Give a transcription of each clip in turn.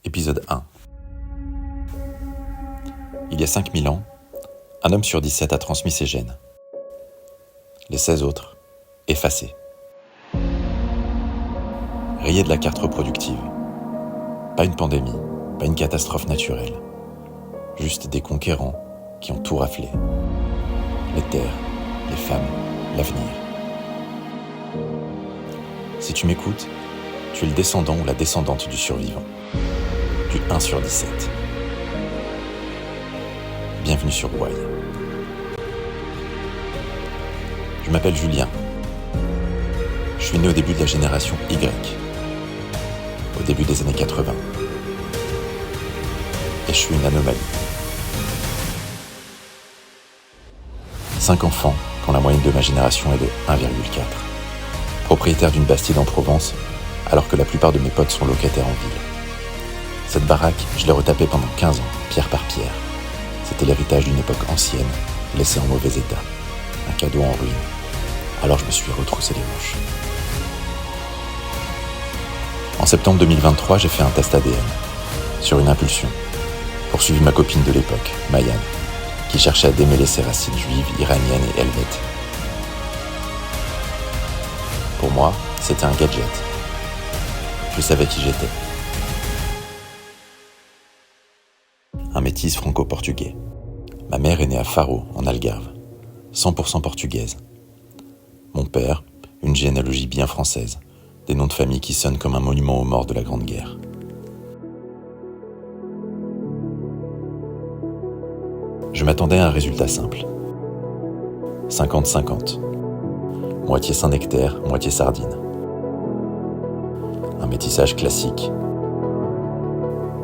Épisode 1. Il y a 5000 ans, un homme sur 17 a transmis ses gènes. Les 16 autres, effacés. Rayés de la carte reproductive. Pas une pandémie, pas une catastrophe naturelle. Juste des conquérants qui ont tout raflé. Les terres, les femmes, l'avenir. Si tu m'écoutes, tu es le descendant ou la descendante du survivant. Du 1 sur 17. Bienvenue sur Why. Je m'appelle Julien. Je suis né au début de la génération Y. Au début des années 80. Et je suis une anomalie. 5 enfants, quand la moyenne de ma génération est de 1,4. Propriétaire d'une bastide en Provence, alors que la plupart de mes potes sont locataires en ville. Cette baraque, je l'ai retapée pendant 15 ans, pierre par pierre. C'était l'héritage d'une époque ancienne, laissée en mauvais état. Un cadeau en ruine. Alors je me suis retroussé les manches. En septembre 2023, j'ai fait un test ADN. Sur une impulsion. Poursuivi ma copine de l'époque, Mayan, qui cherchait à démêler ses racines juives, iraniennes et helvètes. Pour moi, c'était un gadget. Je savais qui j'étais. Un métis franco-portugais. Ma mère est née à Faro, en Algarve, 100% portugaise. Mon père, une généalogie bien française, des noms de famille qui sonnent comme un monument aux morts de la Grande Guerre. Je m'attendais à un résultat simple. 50-50. Moitié Saint-Nectaire, moitié sardine. Un métissage classique.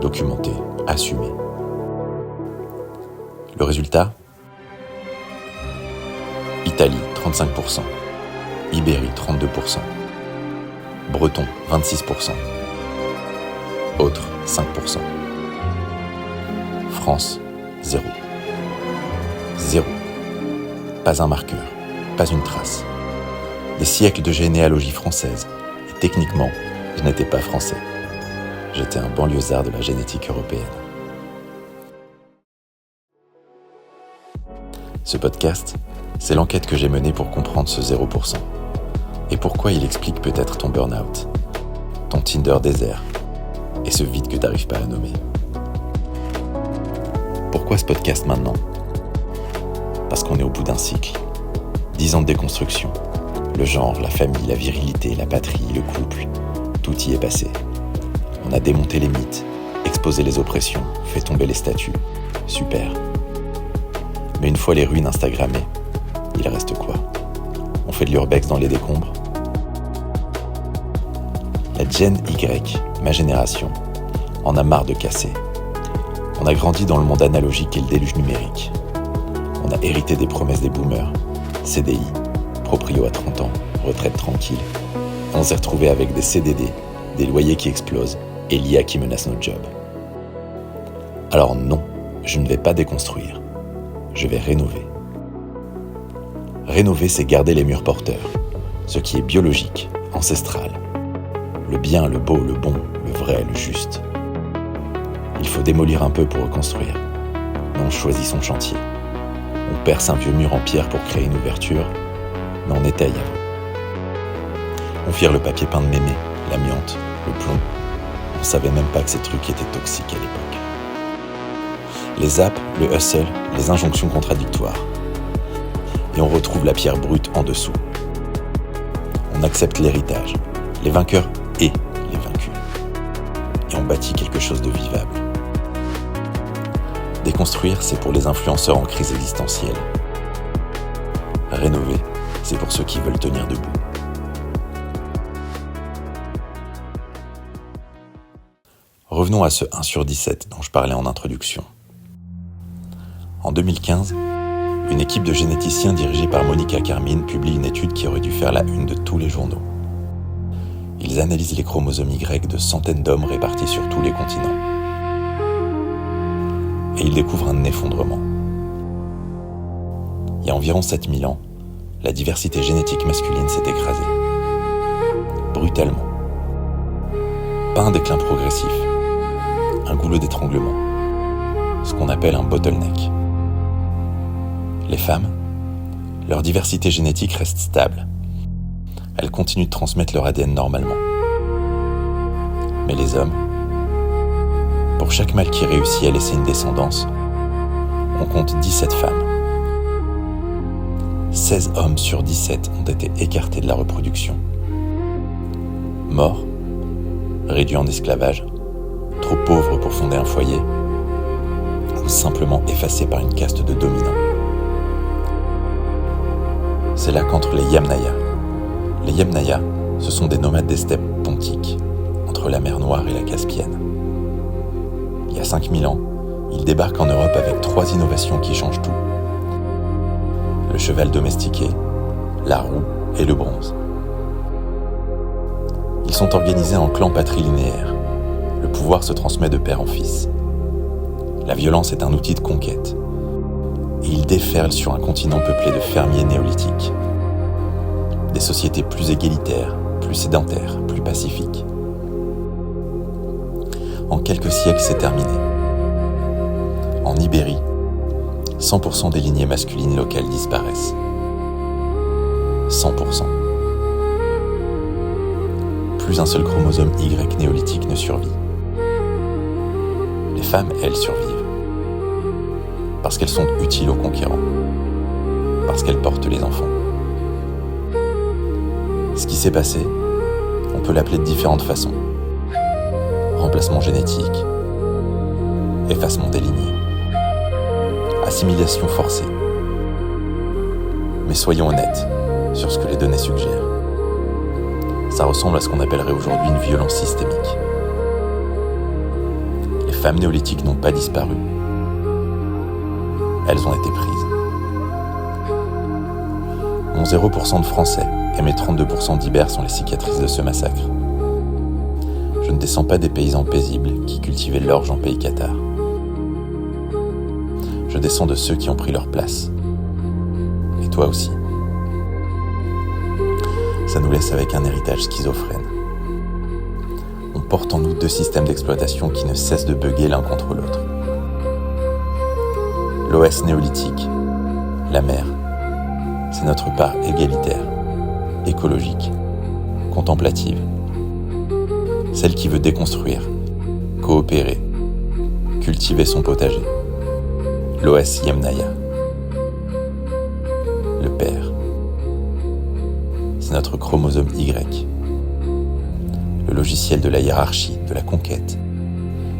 Documenté, assumé. Le résultat ? Italie, 35%. Ibérie, 32%. Breton, 26%. Autres, 5%. France, 0. 0. Pas un marqueur, pas une trace. Des siècles de généalogie française. Et techniquement, je n'étais pas français. J'étais un banlieusard de la génétique européenne. Ce podcast, c'est l'enquête que j'ai menée pour comprendre ce 0%. Et pourquoi il explique peut-être ton burn-out, ton Tinder désert, et ce vide que t'arrives pas à nommer. Pourquoi ce podcast maintenant ? Parce qu'on est au bout d'un cycle. 10 ans de déconstruction. Le genre, la famille, la virilité, la patrie, le couple, tout y est passé. On a démonté les mythes, exposé les oppressions, fait tomber les statues. Super. Mais une fois les ruines instagrammées, il reste quoi ? On fait de l'urbex dans les décombres ? La Gen Y, ma génération, en a marre de casser. On a grandi dans le monde analogique et le déluge numérique. On a hérité des promesses des boomers, CDI, proprio à 30 ans, retraite tranquille. On s'est retrouvé avec des CDD, des loyers qui explosent et l'IA qui menace notre job. Alors non, je ne vais pas déconstruire. Je vais rénover. Rénover, c'est garder les murs porteurs, ce qui est biologique, ancestral. Le bien, le beau, le bon, le vrai, le juste. Il faut démolir un peu pour reconstruire. Mais on choisit son chantier. On perce un vieux mur en pierre pour créer une ouverture, mais on étaye avant. On vire le papier peint de mémé, l'amiante, le plomb. On savait même pas que ces trucs étaient toxiques à l'époque. Les apps, le hustle, les injonctions contradictoires. Et on retrouve la pierre brute en dessous. On accepte l'héritage, les vainqueurs et les vaincus. Et on bâtit quelque chose de vivable. Déconstruire, c'est pour les influenceurs en crise existentielle. Rénover, c'est pour ceux qui veulent tenir debout. Revenons à ce 1 sur 17 dont je parlais en introduction. En 2015, une équipe de généticiens dirigée par Monica Carmine publie une étude qui aurait dû faire la une de tous les journaux. Ils analysent les chromosomes Y de centaines d'hommes répartis sur tous les continents. Et ils découvrent un effondrement. Il y a environ 7000 ans, la diversité génétique masculine s'est écrasée. Brutalement. Pas un déclin progressif. un goulot d'étranglement, ce qu'on appelle un bottleneck. Les femmes, leur diversité génétique reste stable. Elles continuent de transmettre leur ADN normalement. Mais les hommes, pour chaque mâle qui réussit à laisser une descendance, on compte 17 femmes. 16 hommes sur 17 ont été écartés de la reproduction. Morts, réduits en esclavage, trop pauvres pour fonder un foyer, ou simplement effacés par une caste de dominants. C'est là qu'entrent les Yamnaya. Les Yamnaya, ce sont des nomades des steppes pontiques, entre la mer Noire et la Caspienne. Il y a 5000 ans, ils débarquent en Europe avec 3 innovations qui changent tout. Le cheval domestiqué, la roue et le bronze. Ils sont organisés en clans patrilinéaires. Le pouvoir se transmet de père en fils. La violence est un outil de conquête. Et ils déferlent sur un continent peuplé de fermiers néolithiques. Des sociétés plus égalitaires, plus sédentaires, plus pacifiques. En quelques siècles, c'est terminé. En Ibérie, 100% des lignées masculines locales disparaissent. 100%. Plus un seul chromosome Y néolithique ne survit. Les femmes, elles, survivent. Parce qu'elles sont utiles aux conquérants. Parce qu'elles portent les enfants. Ce qui s'est passé, on peut l'appeler de différentes façons. Remplacement génétique, effacement des lignées, assimilation forcée. Mais soyons honnêtes sur ce que les données suggèrent. Ça ressemble à ce qu'on appellerait aujourd'hui une violence systémique. Les femmes néolithiques n'ont pas disparu. Elles ont été prises. Mon 0% de Français et mes 32% d'Ibères sont les cicatrices de ce massacre. Je ne descends pas des paysans paisibles qui cultivaient l'orge en pays cathare. Je descends de ceux qui ont pris leur place. Et toi aussi. Ça nous laisse avec un héritage schizophrène. On porte en nous 2 systèmes d'exploitation qui ne cessent de bugger l'un contre l'autre. L'OS néolithique, la mer, c'est notre part égalitaire, écologique, contemplative. Celle qui veut déconstruire, coopérer, cultiver son potager. L'OS Yamnaya. Le père. C'est notre chromosome Y. Le logiciel de la hiérarchie, de la conquête,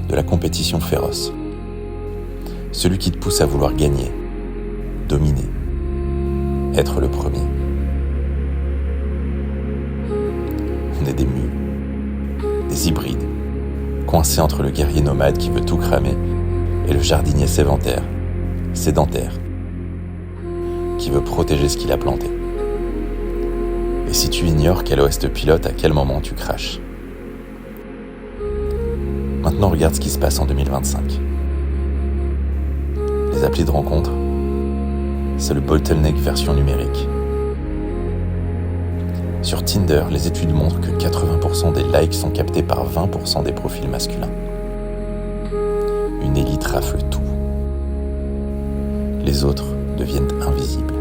de la compétition féroce. Celui qui te pousse à vouloir gagner, dominer, être le premier. On est des mules, des hybrides, coincés entre le guerrier nomade qui veut tout cramer et le jardinier sédentaire, qui veut protéger ce qu'il a planté. Et si tu ignores quel OS te pilote, à quel moment tu craches. Maintenant, regarde ce qui se passe en 2025. Les applis de rencontre, c'est le bottleneck version numérique. Sur Tinder, les études montrent que 80% des likes sont captés par 20% des profils masculins. Une élite rafle tout. Les autres deviennent invisibles.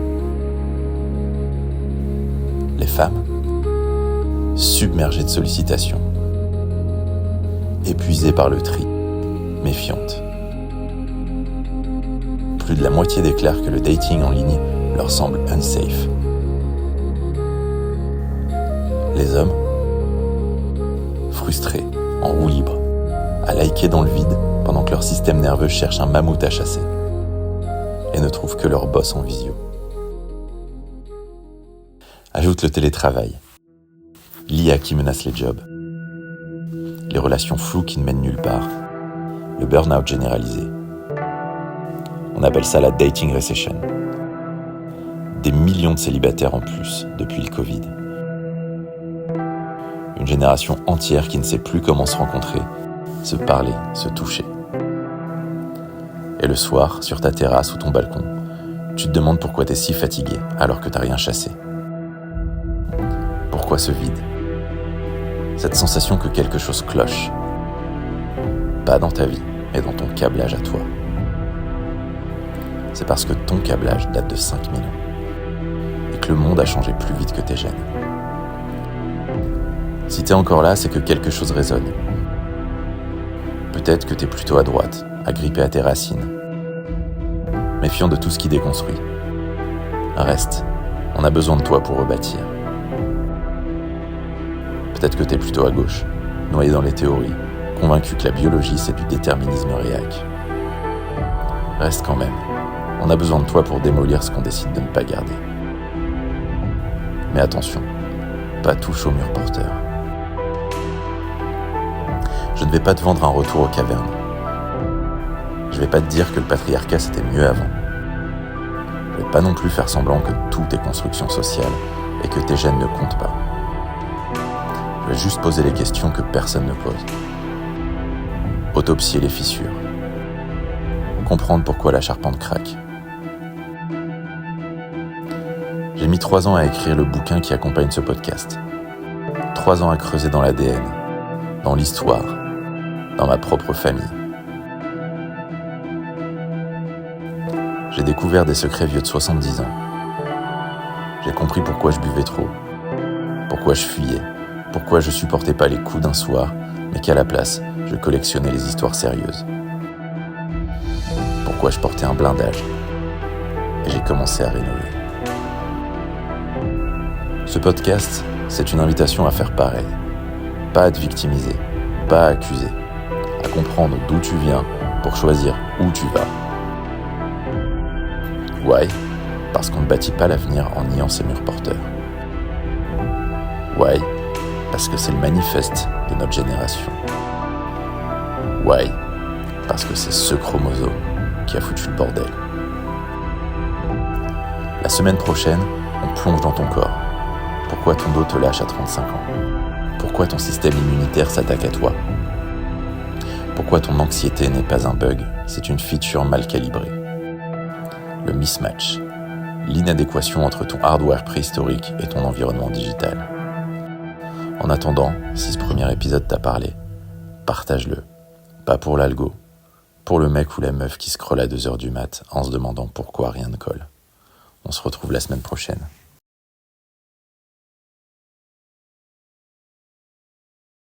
Les femmes, submergées de sollicitations, épuisées par le tri, méfiantes. Plus de la moitié déclarent que le dating en ligne leur semble unsafe. Les hommes, frustrés, en roue libre, à liker dans le vide pendant que leur système nerveux cherche un mammouth à chasser et ne trouvent que leur boss en visio. Ajoute le télétravail, l'IA qui menace les jobs, les relations floues qui ne mènent nulle part, le burn-out généralisé. On appelle ça la dating recession. Des millions de célibataires en plus depuis le Covid. Une génération entière qui ne sait plus comment se rencontrer, se parler, se toucher. Et le soir, sur ta terrasse ou ton balcon, tu te demandes pourquoi t'es si fatigué alors que t'as rien chassé. Pourquoi ce vide ? Cette sensation que quelque chose cloche. pas dans ta vie, mais dans ton câblage à toi. C'est parce que ton câblage date de 5000 ans et que le monde a changé plus vite que tes gènes. Si t'es encore là, c'est que quelque chose résonne. Peut-être que t'es plutôt à droite, agrippé à tes racines, méfiant de tout ce qui déconstruit. Reste, on a besoin de toi pour rebâtir. Peut-être que t'es plutôt à gauche, noyé dans les théories, convaincu que la biologie c'est du déterminisme réac. Reste quand même, on a besoin de toi pour démolir ce qu'on décide de ne pas garder. Mais attention, pas touche au mur porteur. Je ne vais pas te vendre un retour aux cavernes. Je vais pas te dire que le patriarcat c'était mieux avant. Je vais pas non plus faire semblant que tout est construction sociale et que tes gènes ne comptent pas. Je vais juste poser les questions que personne ne pose. Autopsier les fissures. Comprendre pourquoi la charpente craque. J'ai mis 3 ans à écrire le bouquin qui accompagne ce podcast. 3 ans à creuser dans l'ADN, dans l'histoire, dans ma propre famille. J'ai découvert des secrets vieux de 70 ans. J'ai compris pourquoi je buvais trop, pourquoi je fuyais, pourquoi je supportais pas les coups d'un soir, mais qu'à la place, je collectionnais les histoires sérieuses. Pourquoi je portais un blindage. Et j'ai commencé à rénover. Ce podcast, c'est une invitation à faire pareil. Pas à te victimiser, pas à accuser, à comprendre d'où tu viens pour choisir où tu vas. Why ? Parce qu'on ne bâtit pas l'avenir en niant ses murs porteurs. Why ? Parce que c'est le manifeste de notre génération. Why ? Parce que c'est ce chromosome qui a foutu le bordel. La semaine prochaine, on plonge dans ton corps. Pourquoi ton dos te lâche à 35 ans ? Pourquoi ton système immunitaire s'attaque à toi ? Pourquoi ton anxiété n'est pas un bug, c'est une feature mal calibrée ? Le mismatch, l'inadéquation entre ton hardware préhistorique et ton environnement digital. En attendant, si ce premier épisode t'a parlé, partage-le. Pas pour l'algo, pour le mec ou la meuf qui scrolle à 2h du mat en se demandant pourquoi rien ne colle. On se retrouve la semaine prochaine.